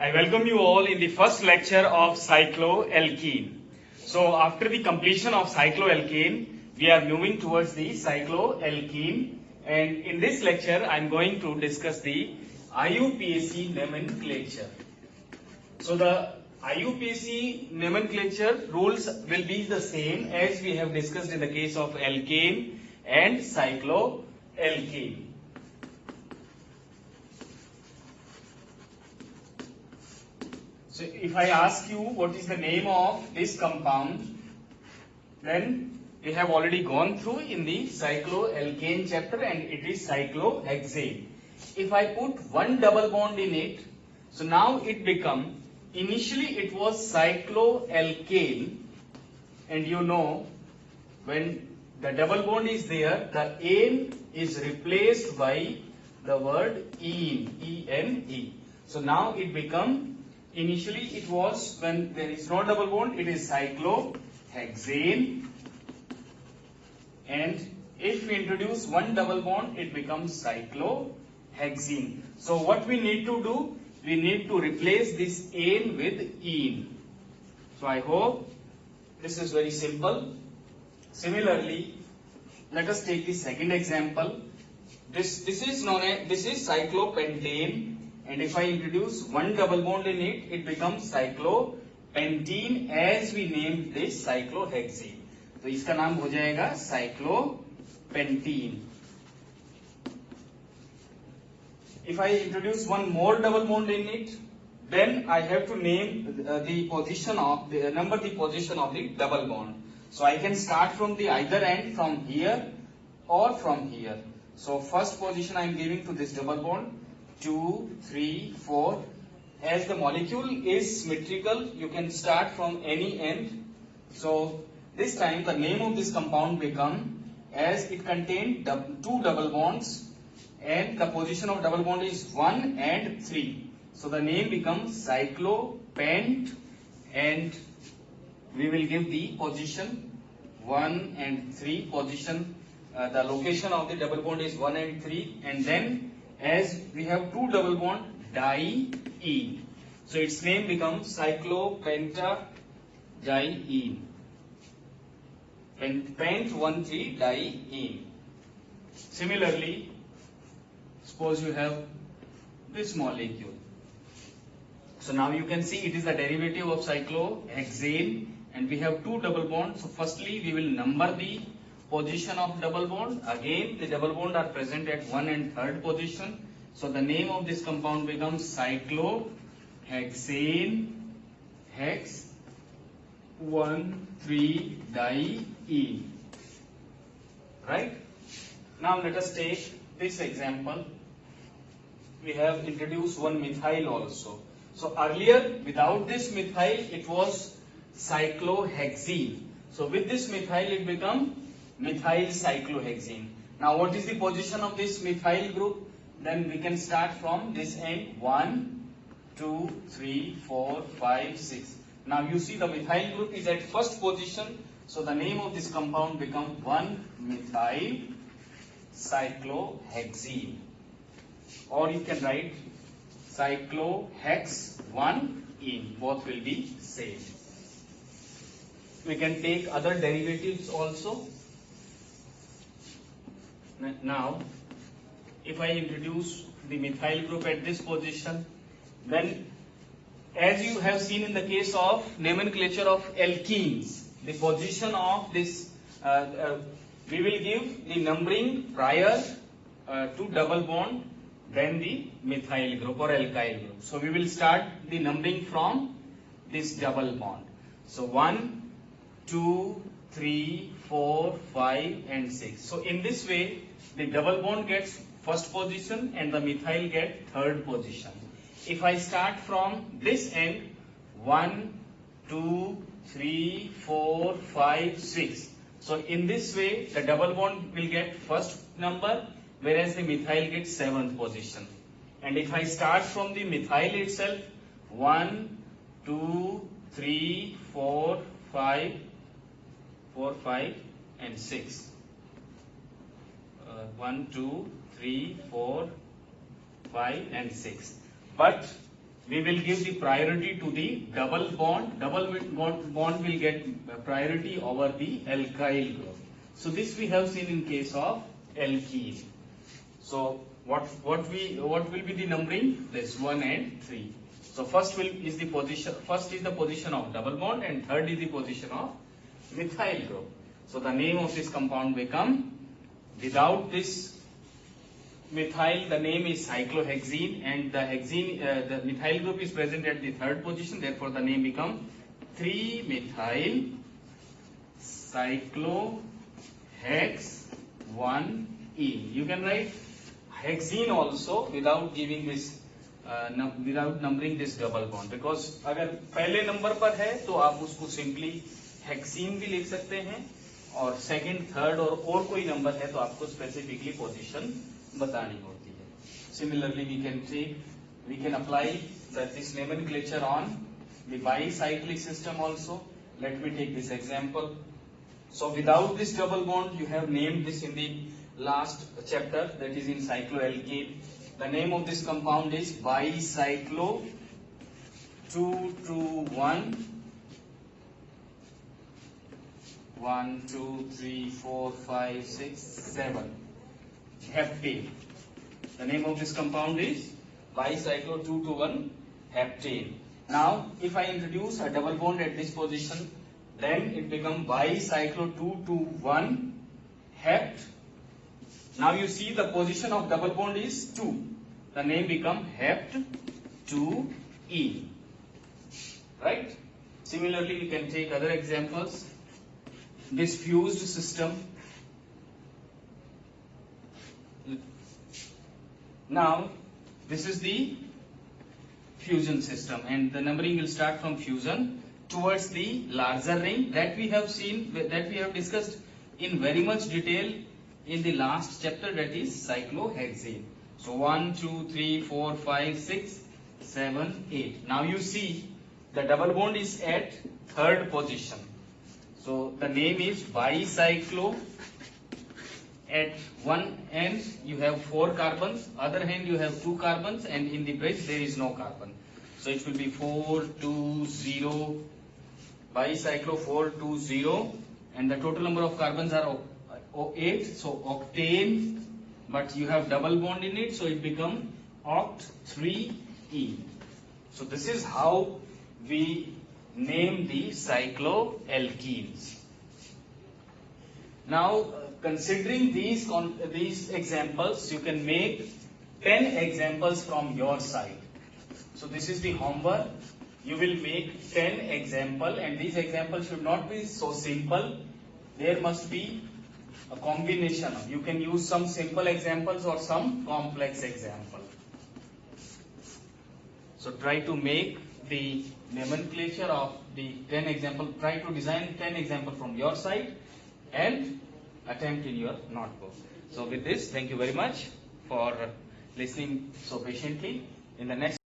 I welcome you all in the first lecture of cycloalkene. So after the completion of cycloalkene, we are moving towards the cycloalkene, and in this lecture I am going to discuss the IUPAC nomenclature. So the IUPAC nomenclature rules will be the same as we have discussed in the case of alkane and cycloalkene. So if I ask you what is the name of this compound, then we have already gone through in the cycloalkane chapter, and it is cyclohexane. If I put one double bond in it, so now it become, initially it was cycloalkane, and you know when the double bond is there, the ane is replaced by the word ene, E-N-E. So now it become, initially it was, when there is no double bond, it is cyclohexane, and if we introduce one double bond, it becomes cyclohexene. So what we need to do, we need to replace this ane with ene. So I hope this is very simple. Similarly, let us take the second example. This is cyclopentane. And if I introduce one double bond in it, it becomes cyclopentene, as we named this cyclohexane. तो इसका नाम हो जाएगा cyclopentene. If I introduce one more double bond in it, then I have to name the position of the number the position of the double bond. So I can start from the either end, from here or from here. So first position I am giving to this double bond. 2, 3, 4. As the molecule is symmetrical, you can start from any end. So this time the name of this compound become, as it contained two double bonds, and the position of double bond is 1 and 3. So the name becomes cyclopent, and we will give the position 1 and 3 position. The location of the double bond is 1 and 3, and then as we have two double bond, diene. So its name becomes cyclopentadiene. Pent 1 3 diene. Similarly, suppose you have this molecule. So now you can see it is the derivative of cyclohexane, and we have two double bonds. So firstly we will number the position of double bond. Again, the double bond are present at 1 and 3rd position. So the name of this compound becomes cyclohexane hex 1 3 diene. Right? Now let us take this example. We have introduced one methyl also. So earlier, without this methyl, it was cyclohexene. So with this methyl, it become methyl cyclohexene. Now what is the position of this methyl group? Then we can start from this end. 1, 2, 3, 4, 5, 6. Now you see the methyl group is at first position. So the name of this compound becomes 1-methyl cyclohexene. Or you can write cyclohex-1-ene. Both will be same. We can take other derivatives also. Now, if I introduce the methyl group at this position, then as you have seen in the case of nomenclature of alkenes, the position of this, we will give the numbering prior to double bond, then the methyl group or alkyl group. So we will start the numbering from this double bond. So 1, 2, 3, 4, 5 and 6. So in this way, the double bond gets first position and the methyl get 3rd position. If I start from this end, 1, 2, 3, 4, 5, 6. So in this way, the double bond will get first number, whereas the methyl gets 7th position. And if I start from the methyl itself, 1, 2, 3, 4, 5, and 6. 1, 2, 3, 4, 5 and 6. But we will give the priority to the double bond. Double bond will get priority over the alkyl group. So this we have seen in case of alkene. So what will be the numbering? This 1 and 3. So first is the position of double bond, and third is the position of methyl group. So the name of this compound become, without this methyl, the name is cyclohexene, and the methyl group is present at the third position. Therefore, the name become 3-methyl cyclohex 1-ene. You can write hexene also without giving this without numbering this double bond, because अगर पहले number पर है तो आप उसको simply hexene भी लिख सकते हैं, और सेकंड, थर्ड और कोई नंबर है तो आपको स्पेसिफिकली पोजीशन बतानी होती है. Similarly, we can apply this nomenclature on the bicyclic system also. Let me take this example. So without this double bond, you have named this in the last chapter, that is in cycloalkane. The name of this compound is bicyclo 2,2,1 1, 2, 3, 4, 5, 6, 7 heptane. The name of this compound is bicyclo 2,2,1 heptane. Now, if I introduce a double bond at this position, then it becomes bicyclo 2,2,1 hept. Now you see the position of double bond is 2. The name become hept 2-ene. Right? Similarly, we can take other examples. This fused system. Now, this is the fusion system, and the numbering will start from fusion towards the larger ring that we have discussed in very much detail in the last chapter, that is cyclohexane. So 1, 2, 3, 4, 5, 6, 7, 8. Now you see the double bond is at third position. So the name is bicyclo. At one end you have 4 carbons, other hand you have 2 carbons, and in the bridge there is no carbon. So it will be 4,2,0, bicyclo 4,2,0, and the total number of carbons are 8, so octane, but you have double bond in it, so it becomes oct3-ene. So this is how we name the cycloalkenes. Now, considering these examples, you can make 10 examples from your side. So this is the homework. You will make 10 examples, and these examples should not be so simple. There must be a combination. You can use some simple examples or some complex example. So try to make the nomenclature of the 10 example. Try to design 10 example from your side and attempt in your notebook. So with this, thank you very much for listening so patiently. In the next